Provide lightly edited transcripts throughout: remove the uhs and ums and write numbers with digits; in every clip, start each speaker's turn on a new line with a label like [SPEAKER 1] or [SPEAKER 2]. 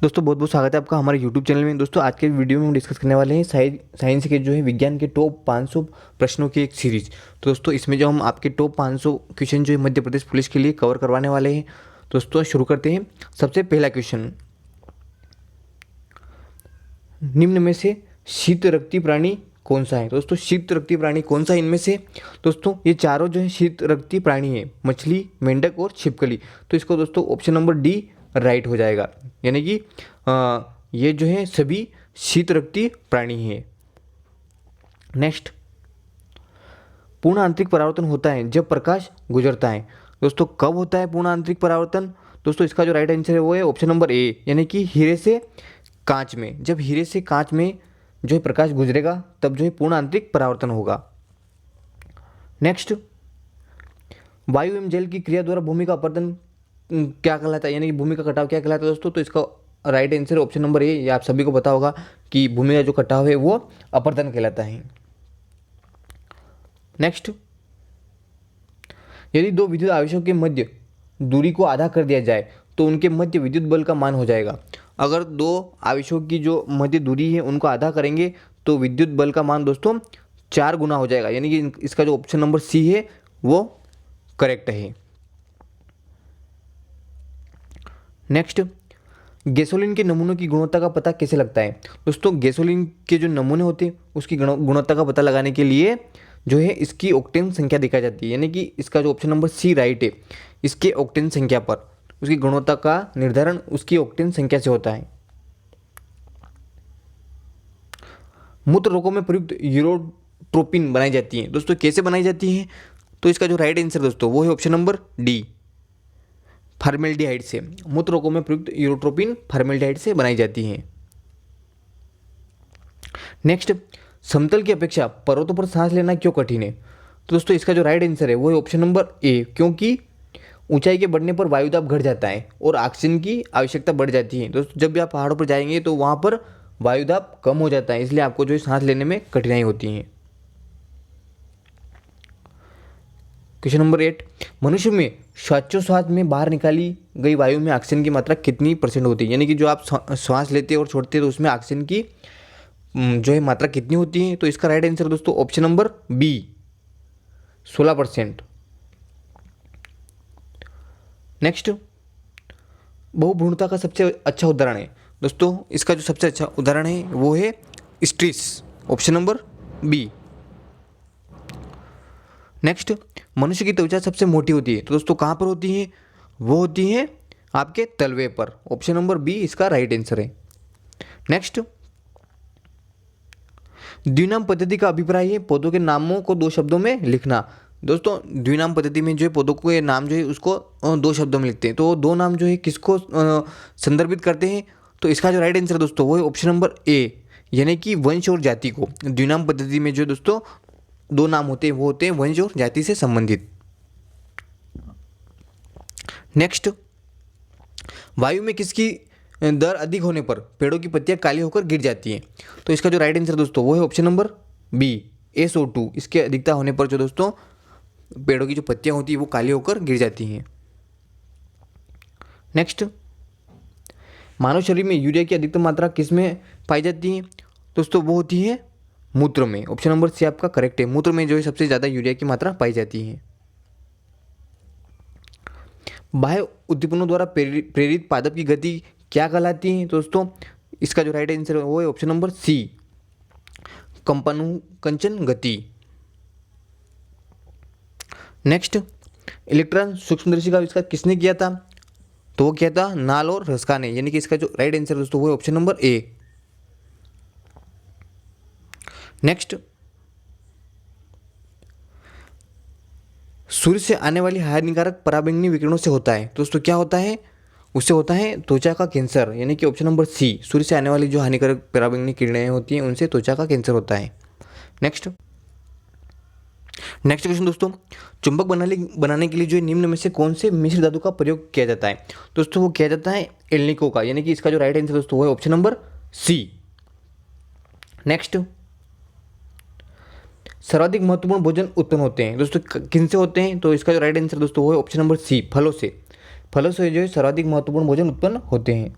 [SPEAKER 1] दोस्तों बहुत बहुत स्वागत है आपका हमारे YouTube चैनल में। दोस्तों आज के वीडियो में हम डिस्कस करने वाले हैं साइंस के जो है विज्ञान के टॉप 500 प्रश्नों की एक सीरीज। तो दोस्तों इसमें जो हम आपके टॉप 500 क्वेश्चन जो है मध्य प्रदेश पुलिस के लिए कवर करवाने वाले हैं। दोस्तों शुरू करते हैं। सबसे पहला क्वेश्चन, निम्न में से शीत रक्ती प्राणी कौन सा है? दोस्तों शीत रक्ती प्राणी कौन सा इनमें से? दोस्तों ये चारों जो है शीत रक्ती प्राणी है, मछली, मेंढक और छिपकली। तो इसको दोस्तों ऑप्शन नंबर डी राइट हो जाएगा, यानी कि ये जो है सभी शीत रक्ती प्राणी है। नेक्स्ट, पूर्ण आंतरिक परावर्तन होता है जब प्रकाश गुजरता है। दोस्तों कब होता है पूर्ण आंतरिक परावर्तन? दोस्तों इसका जो राइट आंसर है वो है ऑप्शन नंबर ए, यानी कि हीरे से कांच में। जब हीरे से कांच में जो है प्रकाश गुजरेगा तब जो है पूर्ण आंतरिक परावर्तन होगा। नेक्स्ट, वायु एवं जल की क्रिया द्वारा भूमि का अपरदन क्या कहलाता है, यानी कि भूमि का कटाव क्या कहलाता है दोस्तों? तो इसका राइट आंसर ऑप्शन नंबर ए, ये आप सभी को पता होगा कि भूमि का जो कटाव है वो अपरदन कहलाता है। नेक्स्ट, यदि दो विद्युत आवेशों के मध्य दूरी को आधा कर दिया जाए तो उनके मध्य विद्युत बल का मान हो जाएगा। अगर दो आवेशों की जो मध्य दूरी है उनको आधा करेंगे तो विद्युत बल का मान दोस्तों 4 गुना हो जाएगा, यानी कि इसका जो ऑप्शन नंबर सी है वो करेक्ट है। नेक्स्ट, गैसोलीन के नमूनों की गुणवत्ता का पता कैसे लगता है? दोस्तों गैसोलीन के जो नमूने होते हैं उसकी गुणवत्ता का पता लगाने के लिए जो है इसकी ऑक्टेन संख्या दिखाई जाती है, यानी कि इसका जो ऑप्शन नंबर सी राइट है, इसके ऑक्टेन संख्या पर उसकी गुणवत्ता का निर्धारण उसकी ऑक्टेन संख्या से होता है। मूत्र रोगों में प्रयुक्त यूरोट्रोपिन बनाई जाती है। दोस्तों कैसे बनाई जाती है? तो इसका जो राइट आंसर दोस्तों वो है ऑप्शन नंबर डी, फार्मेल्डिहाइड से। मूत्र रोगों में प्रयुक्त यूरोट्रोपिन फार्मेल्डिहाइड से बनाई जाती है। नेक्स्ट, समतल की अपेक्षा पर्वतों पर सांस लेना क्यों कठिन है? तो दोस्तों इसका जो राइट आंसर है वो है ऑप्शन नंबर ए, क्योंकि ऊंचाई के बढ़ने पर वायुदाब घट जाता है और ऑक्सीजन की आवश्यकता बढ़ जाती है। दोस्तों जब भी आप पहाड़ों पर जाएंगे तो वहाँ पर वायुदाब कम हो जाता है, इसलिए आपको जो है सांस लेने में कठिनाई होती है। क्वेश्चन नंबर 8, मनुष्य में श्वासोच्छ्वास में बाहर निकाली गई वायु में ऑक्सीजन की मात्रा कितनी परसेंट होती है? यानी कि जो आप श्वास लेते हैं और छोड़ते हैं तो उसमें ऑक्सीजन की जो है मात्रा कितनी होती है? तो इसका राइट आंसर दोस्तों ऑप्शन नंबर बी, 16%। नेक्स्ट, बहुभ्रूणता का सबसे अच्छा उदाहरण है। दोस्तों इसका जो सबसे अच्छा उदाहरण है वो है स्ट्रीस, ऑप्शन नंबर बी। नेक्स्ट, मनुष्य की त्वचा सबसे मोटी होती है, तो दोस्तों कहाँ पर होती है? वो होती है आपके तलवे पर, ऑप्शन नंबर बी इसका राइट आंसर है। नेक्स्ट, द्विनाम पद्धति का अभिप्राय है पौधों के नामों को 2 शब्दों में लिखना। दोस्तों द्विनाम पद्धति में जो है पौधों के नाम जो है उसको 2 शब्दों में लिखते हैं, तो 2 नाम जो है किसको संदर्भित करते हैं? तो इसका जो राइट आंसर दोस्तों वो है ऑप्शन नंबर ए, यानी कि वंश और जाति को। द्विनाम पद्धति में जो दोस्तों 2 नाम होते हैं वो होते हैं वंश और जाति से संबंधित। नेक्स्ट, वायु में किसकी दर अधिक होने पर पेड़ों की पत्तियां काली होकर गिर जाती हैं? तो इसका जो राइट आंसर दोस्तों वो है ऑप्शन नंबर बी, SO2। इसके अधिकता होने पर जो दोस्तों पेड़ों की जो पत्तियां होती है वो काली होकर गिर जाती हैं। नेक्स्ट, मानव शरीर में यूरिया की अधिकतम मात्रा किस में पाई जाती है? दोस्तों वो होती है मूत्र में, ऑप्शन नंबर सी आपका करेक्ट है। मूत्र में जो है सबसे ज़्यादा यूरिया की मात्रा पाई जाती है। बाह्य उद्दीपनों द्वारा प्रेरित पादप की गति क्या कहलाती है? दोस्तों इसका जो राइट आंसर है वो है ऑप्शन नंबर सी, कंपनानुकंचन गति। नेक्स्ट, इलेक्ट्रॉन सूक्ष्मदर्शी का आविष्कार किसने किया था? तो वो किया था नाल और रस्का ने, यानी कि इसका जो राइट आंसर दोस्तों वो है ऑप्शन नंबर ए। नेक्स्ट, सूर्य से आने वाली हानिकारक पराबैंगनी विकिरणों से होता है। दोस्तों क्या होता है? उससे होता है त्वचा का कैंसर, यानी कि ऑप्शन नंबर सी, सूर्य से आने वाली जो हानिकारक पराबैंगनी किरणें होती हैं उनसे त्वचा का कैंसर होता है। नेक्स्ट क्वेश्चन दोस्तों, चुंबक बनाने के लिए जो निम्न में से कौन से मिश्र धातु का प्रयोग किया जाता है? दोस्तों वो किया जाता है एल्निको का, यानी कि इसका जो राइट आंसर दोस्तों वो है ऑप्शन नंबर सी। नेक्स्ट, सर्वाधिक महत्वपूर्ण भोजन उत्पन्न होते हैं दोस्तों किन से होते हैं? तो इसका जो राइट आंसर दोस्तों वो है ऑप्शन नंबर सी, फलों से। फलों से जो है सर्वाधिक महत्वपूर्ण भोजन उत्पन्न होते हैं।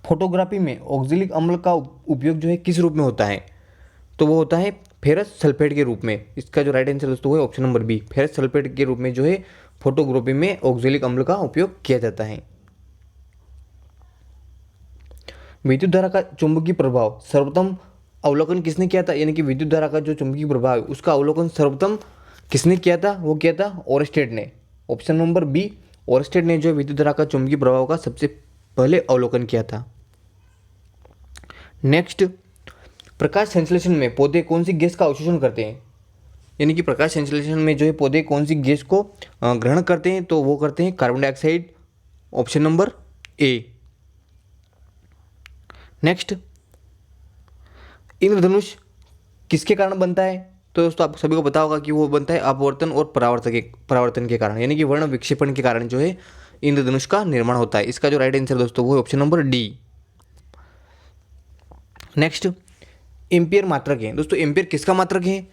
[SPEAKER 1] फोटोग्राफी में ऑक्जेलिक अम्ल का उपयोग जो है किस रूप में होता है? तो वो होता है फेरस सल्फेट के रूप में। इसका जो राइट आंसर दोस्तों है option number B, ferrous sulphate के रूप में जो है फोटोग्राफी में ऑक्जेलिक अम्ल का उपयोग किया जाता है। विद्युत धारा का चुंबकीय प्रभाव सर्वप्रथम अवलोकन किसने किया था? यानी कि विद्युत धारा का जो चुंबकीय प्रभाव है उसका अवलोकन सर्वप्रथम किसने किया था? वो किया था ओरस्टेड ने। ऑप्शन नंबर बी, ओरस्टेड ने जो विद्युत धारा का चुंबकीय प्रभाव का सबसे पहले अवलोकन किया था। नेक्स्ट, प्रकाश संश्लेषण में पौधे कौन सी गैस का अवशोषण करते हैं? यानी कि प्रकाश संश्लेषण में जो है पौधे कौन सी गैस को ग्रहण करते हैं? तो वो करते हैं carbon dioxide, option number A. Next, इंद्रधनुष किसके कारण बनता है? तो दोस्तों आप सभी को पता होगा कि वो बनता है अपवर्तन और परावर्तन के कारण, यानी कि वर्ण विक्षेपण के कारण जो है इंद्रधनुष का निर्माण होता है। इसका जो राइट आंसर दोस्तों वो है option number D. Next, ampere मात्रक है। दोस्तों एम्पियर किसका मात्रक है?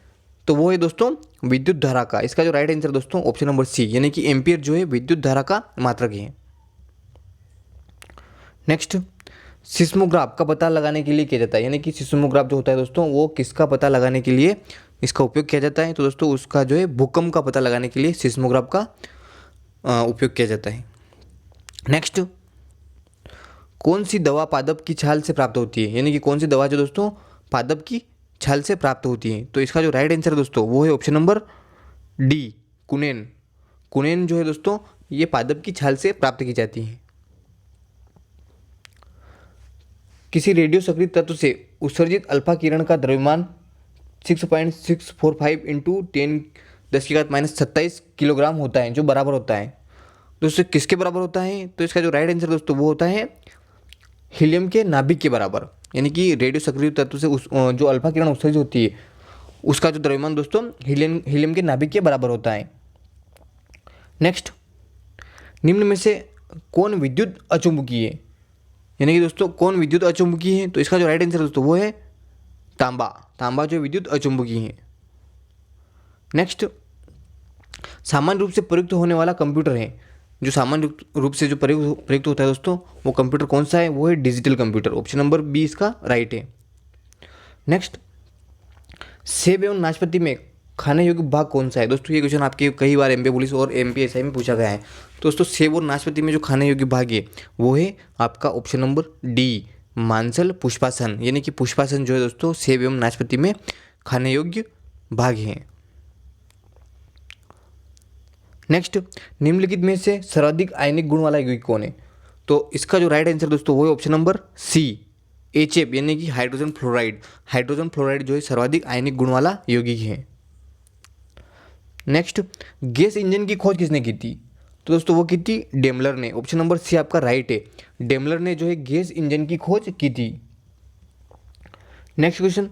[SPEAKER 1] तो वो है दोस्तों विद्युत धारा का। इसका जो राइट आंसर दोस्तों ऑप्शन नंबर सी, यानी कि एम्पियर जो है विद्युत धारा का मात्रक है। नेक्स्ट, सिस्मोग्राफ का पता लगाने के लिए किया जाता है, यानी कि सिस्मोग्राफ जो होता है दोस्तों वो किसका पता लगाने के लिए इसका उपयोग किया जाता है? तो दोस्तों उसका जो है भूकंप का पता लगाने के लिए सिस्मोग्राफ का उपयोग किया जाता है। नेक्स्ट, कौन सी दवा पादप की छाल से प्राप्त होती है? यानी कि कौन सी दवा जो दोस्तों पादप की छाल से प्राप्त होती है? तो इसका जो राइट आंसर दोस्तों वो है ऑप्शन नंबर डी, कुनेन। कुनेन जो है दोस्तों ये पादप की छाल से प्राप्त की जाती है। किसी रेडियो सक्रिय तत्व से उत्सर्जित अल्फा किरण का द्रव्यमान 6.645 इंटू 10⁻⁻27 किलोग्राम होता है, जो बराबर होता है। दोस्तों किसके बराबर होता है? तो इसका जो राइट आंसर दोस्तों वो होता है हीलियम के नाभिक के बराबर। यानी कि रेडियो सक्रिय तत्व से जो अल्फा किरण उत्सर्जित होती है उसका जो द्रव्यमान दोस्तों हीलियम के नाभिक के बराबर होता है। नेक्स्ट, निम्न में से कौन विद्युत अचुंबकीय है? यानी कि दोस्तों कौन विद्युत अचुंबकीय है? तो इसका जो राइट आंसर दोस्तों वो है तांबा। तांबा जो विद्युत अचुंबकीय है। नेक्स्ट, सामान्य रूप से प्रयुक्त होने वाला कंप्यूटर है, जो सामान्य रूप से जो प्रयुक्त होता है दोस्तों वो कंप्यूटर कौन सा है? वो है digital computer. Option number B इसका राइट है। नेक्स्ट, सेब एवं नाशपाती में खाने योग्य भाग कौन सा है? दोस्तों ये क्वेश्चन आपके कई बार एमपी पुलिस और एमपीएसआई में पूछा गया है। दोस्तों सेब और नाशपाती में जो खाने योग्य भाग है वो है आपका ऑप्शन नंबर डी, मांसल पुष्पासन। यानी कि पुष्पासन जो है दोस्तों सेब एवं नाशपाती में खाने योग्य भाग है। नेक्स्ट, निम्नलिखित में से सर्वाधिक आयनिक गुण वाला यौगिक कौन है? तो इसका जो राइट आंसर दोस्तों वो है ऑप्शन नंबर सी, एचएफ, यानी कि हाइड्रोजन फ्लोराइड। हाइड्रोजन फ्लोराइड जो है सर्वाधिक आयनिक गुण वाला यौगिक है। नेक्स्ट, गैस इंजन की खोज किसने की थी? तो दोस्तों वो की थी डेमलर ने। ऑप्शन नंबर सी आपका राइट है, डेमलर ने जो है गैस इंजन की खोज की थी। नेक्स्ट क्वेश्चन,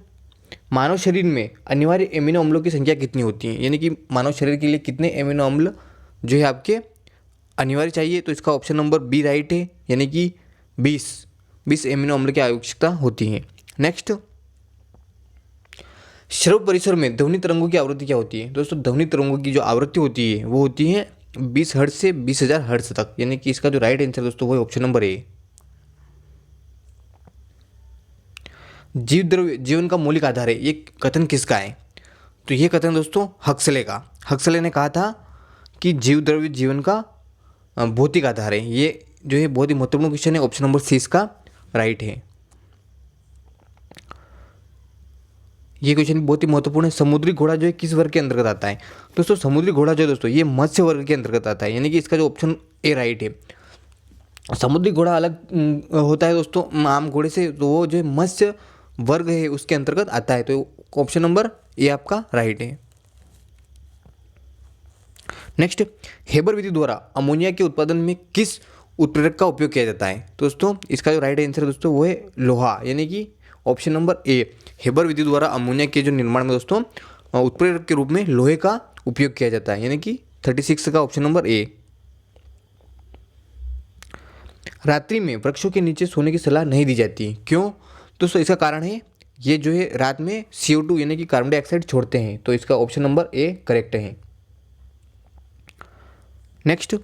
[SPEAKER 1] मानव शरीर में अनिवार्य एमिनो अम्लों की संख्या कितनी होती है? यानी कि मानव शरीर के लिए कितने एमिनो अम्ल जो है आपके अनिवार्य चाहिए? तो इसका ऑप्शन नंबर बी राइट है, यानी कि 20 एमिनो अम्ल की आवश्यकता होती है। नेक्स्ट, श्रव्य परिसर में ध्वनि तरंगों की आवृत्ति क्या होती है? दोस्तों ध्वनि तरंगों की जो आवृत्ति होती है वो होती है 20 हर्ट्ज से 20,000 हर्ट्ज तक। यानी कि इसका जो राइट आंसर दोस्तों वो है ऑप्शन नंबर ए। जीव द्रव्य जीवन का मौलिक आधार है, ये कथन किसका है? तो ये कथन दोस्तों हक्सले का। हक्सले ने कहा था कि जीव द्रव्य जीवन का भौतिक आधार है। ये जो है बहुत ही महत्वपूर्ण क्वेश्चन है। ऑप्शन नंबर सी इसका राइट है। ये क्वेश्चन बहुत ही महत्वपूर्ण है। समुद्री घोड़ा जो है किस वर्ग के अंतर्गत आता है? दोस्तों समुद्री घोड़ा जो है दोस्तों ये मत्स्य वर्ग के अंतर्गत आता है, यानी कि इसका जो ऑप्शन ए राइट है। समुद्री घोड़ा अलग होता है दोस्तों आम घोड़े से, तो वो जो है मत्स्य वर्ग है उसके अंतर्गत आता है। तो ऑप्शन नंबर ए आपका राइट है। नेक्स्ट, हेबर विधि द्वारा अमोनिया के उत्पादन में किस उत्प्रेरक का उपयोग किया जाता है? दोस्तों इसका जो राइट आंसर दोस्तों वो है लोहा, यानी कि ऑप्शन नंबर ए। हेबर विधि द्वारा अमोनिया के जो निर्माण में दोस्तों उत्प्रेरक के रूप में लोहे का उपयोग किया जाता है, यानी कि 36 का ऑप्शन नंबर ए। रात्रि में वृक्षों के नीचे सोने की सलाह नहीं दी जाती, क्यों? दोस्तों इसका कारण है ये जो है रात में CO2 यानी कि कार्बन डाइऑक्साइड छोड़ते हैं। तो इसका ऑप्शन नंबर ए करेक्ट है। नेक्स्ट,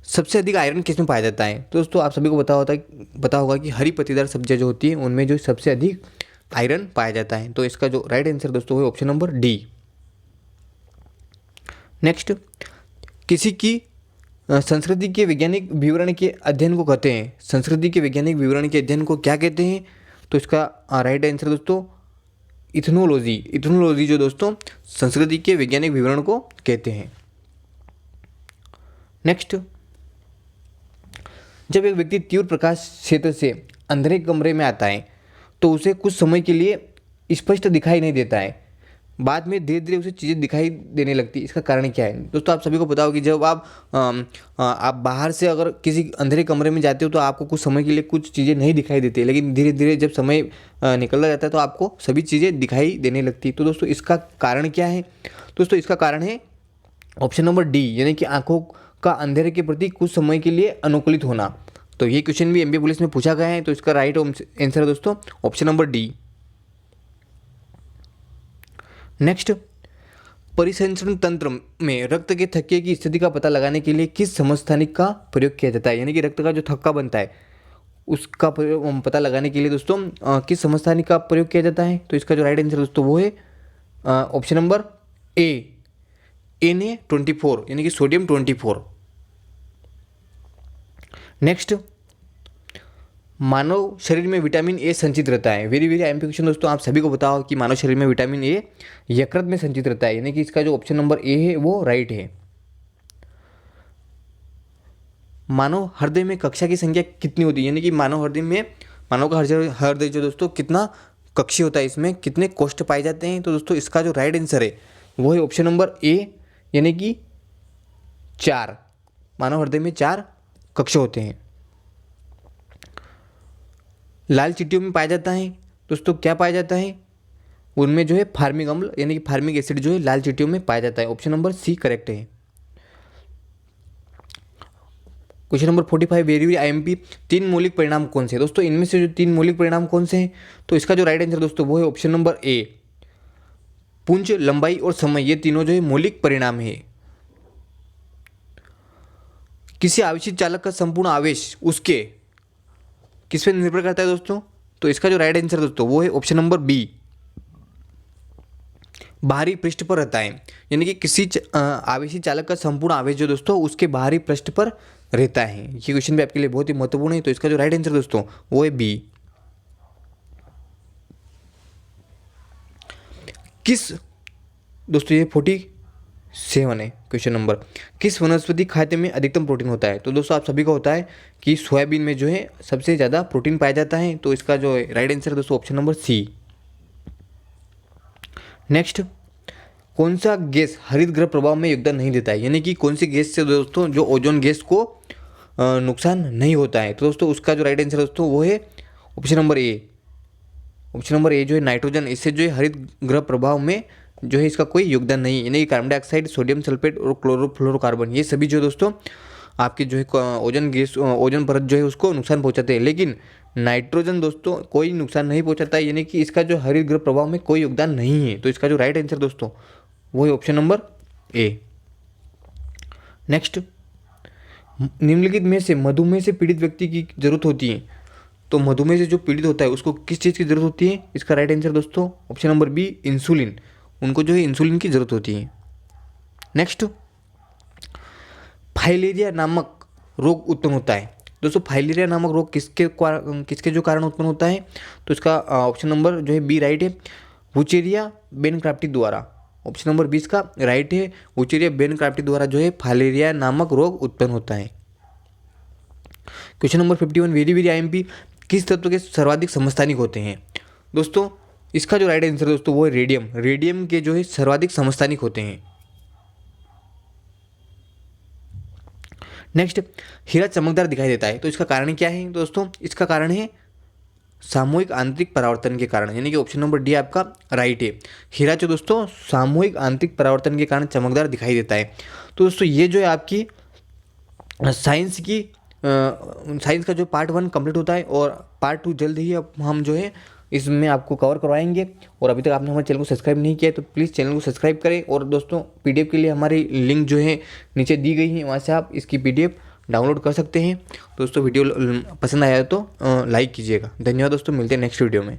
[SPEAKER 1] सबसे अधिक आयरन किस में पाया जाता है? तो दोस्तों आप सभी को पता होगा कि हरी पत्तेदार सब्जियां जो होती हैं उनमें जो सबसे अधिक आयरन पाया जाता है। तो इसका जो राइट आंसर दोस्तों है ऑप्शन नंबर डी। नेक्स्ट, किसी की संस्कृति के वैज्ञानिक विवरण के अध्ययन को कहते हैं? संस्कृति के वैज्ञानिक विवरण के अध्ययन को क्या कहते हैं? तो इसका राइट आंसर दोस्तों इथनोलॉजी। इथनोलॉजी जो दोस्तों संस्कृति के वैज्ञानिक विवरण को कहते हैं। नेक्स्ट, जब एक व्यक्ति तीव्र प्रकाश क्षेत्र से अंधेरे कमरे में आता है तो उसे कुछ समय के लिए स्पष्ट दिखाई नहीं देता है, बाद में धीरे धीरे उसे चीज़ें दिखाई देने लगती है। इसका कारण क्या है? दोस्तों आप सभी को पता होगा कि जब आप बाहर से अगर किसी अंधेरे कमरे में जाते हो तो आपको कुछ समय के लिए कुछ चीज़ें नहीं दिखाई देती, लेकिन धीरे धीरे जब समय निकलता जाता है तो आपको सभी चीज़ें दिखाई देने लगती है। तो दोस्तों इसका कारण क्या है? दोस्तों इसका कारण है ऑप्शन नंबर डी, यानी कि आंखों का अंधेरे के प्रति कुछ समय के लिए अनुकूलित होना। तो ये क्वेश्चन भी एमबीए पुलिस में पूछा गया है, तो इसका राइट आंसर है दोस्तों ऑप्शन नंबर डी। नेक्स्ट, परिसंचरण तंत्र में रक्त के थक्के की स्थिति का पता लगाने के लिए किस समस्थानिक का प्रयोग किया जाता है? यानी कि रक्त का जो थक्का बनता है उसका पता लगाने के लिए दोस्तों किस समस्थानिक का प्रयोग किया जाता है? तो इसका जो राइट आंसर दोस्तों वो है ऑप्शन नंबर ए, Na24, यानी कि सोडियम 24। नेक्स्ट, मानव शरीर में विटामिन ए संचित रहता है। वेरी वेरी आईएमपी क्वेश्चन दोस्तों, आप सभी को पता हो कि मानव शरीर में विटामिन ए यकृत में संचित रहता है, यानी कि इसका जो ऑप्शन नंबर ए है वो राइट है। मानव हृदय में कक्षा की संख्या कितनी होती है? यानी कि मानव का हृदय जो दोस्तों कितना कक्षीय होता है, इसमें कितने कोष्ठ पाए जाते हैं? तो दोस्तों इसका जो राइट आंसर है वो है ऑप्शन नंबर ए, यानी कि 4। मानव हृदय में 4 कक्ष होते हैं। लाल चींटियों में पाया जाता है दोस्तों, क्या पाया जाता है? उनमें जो है फार्मिक अम्ल यानी कि फार्मिक एसिड जो है लाल चींटियों में पाया जाता है। ऑप्शन नंबर सी करेक्ट है। Question number 45 very very IMP, 3 मौलिक परिणाम कौन से हैं? दोस्तों इनमें से जो 3 मौलिक परिणाम कौन से हैं? तो इसका जो राइट आंसर दोस्तों वो है ऑप्शन नंबर ए, पुंज, लंबाई और समय, ये तीनों जो है मौलिक परिणाम है। किसी आवेशित चालक का संपूर्ण आवेश उसके किस पे निर्भर करता है दोस्तों? तो इसका जो राइट आंसर दोस्तों वो है ऑप्शन नंबर बी, बाहरी पृष्ठ पर रहता है। यानी कि किसी आवेशित चालक का संपूर्ण आवेश जो दोस्तों उसके बाहरी पृष्ठ पर रहता है। ये क्वेश्चन भी आपके लिए बहुत ही महत्वपूर्ण है, तो इसका जो राइट आंसर दोस्तों वो है बी। किस दोस्तों ये 47 है क्वेश्चन नंबर, किस वनस्पति खाद्य में अधिकतम प्रोटीन होता है? तो दोस्तों आप सभी को होता है कि सोयाबीन में जो है सबसे ज़्यादा प्रोटीन पाया जाता है, तो इसका जो है राइट आंसर दोस्तों ऑप्शन नंबर सी। नेक्स्ट, कौन सा गैस हरित गृह प्रभाव में योगदान नहीं देता है? यानी कि कौन सी गैस से दोस्तों जो ओजोन गैस को नुकसान नहीं होता है? तो दोस्तों उसका जो राइट आंसर दोस्तों वो है ऑप्शन नंबर ए। ऑप्शन नंबर ए जो है नाइट्रोजन, इससे जो है हरित गृह प्रभाव में जो है इसका कोई योगदान नहीं है। यानी कि कार्बन डाइऑक्साइड, सोडियम सल्फेट और क्लोरोफ्लोरोकार्बन, ये सभी जो दोस्तों आपकी जो है ओजोन परत जो है उसको नुकसान पहुंचाते हैं, लेकिन नाइट्रोजन दोस्तों कोई नुकसान नहीं पहुंचाता है, यानी कि इसका जो हरित गृह प्रभाव में कोई योगदान नहीं है। तो इसका जो राइट आंसर दोस्तों वो है ऑप्शन नंबर ए। नेक्स्ट, निम्नलिखित में से मधुमेह से पीड़ित व्यक्ति की जरूरत होती है? तो मधुमेह से जो पीड़ित होता है उसको किस चीज़ की जरूरत होती है? इसका राइट आंसर दोस्तों ऑप्शन नंबर बी, इंसुलिन। उनको जो है इंसुलिन की जरूरत होती है। नेक्स्ट, फाइलेरिया नामक रोग उत्पन्न होता है। दोस्तों फाइलेरिया नामक रोग किसके जो कारण उत्पन्न होता है? तो इसका ऑप्शन नंबर जो है बी राइट है, वुचेरिया बेनक्राफ्टी द्वारा। ऑप्शन नंबर 20 का राइट है, वुचेरिया बेनक्राफ्टी द्वारा जो है फाइलेरिया नामक रोग उत्पन्न होता है। Question number 51 very very IMP, किस तत्व के सर्वाधिक समस्थानिक होते हैं? दोस्तों इसका जो राइट आंसर दोस्तों वो है रेडियम। रेडियम के जो है सर्वाधिक समस्थानिक होते हैं। नेक्स्ट, हीरा चमकदार दिखाई देता है, तो इसका कारण क्या है दोस्तों? इसका कारण है सामूहिक आंतरिक परावर्तन के कारण, यानी कि ऑप्शन नंबर डी आपका राइट है। हीरा जो दोस्तों सामूहिक आंतरिक परावर्तन के कारण चमकदार दिखाई देता है। तो दोस्तों ये जो है आपकी साइंस का जो पार्ट 1 कंप्लीट होता है और पार्ट 2 जल्द ही अब हम जो है इसमें आपको कवर करवाएंगे। और अभी तक आपने हमारे चैनल को सब्सक्राइब नहीं किया है तो प्लीज़ चैनल को सब्सक्राइब करें। और दोस्तों पीडीएफ के लिए हमारी लिंक जो है नीचे दी गई है, वहाँ से आप इसकी पीडीएफ डाउनलोड कर सकते हैं। दोस्तों वीडियो पसंद आया तो लाइक कीजिएगा। धन्यवाद दोस्तों, मिलते हैं नेक्स्ट वीडियो में।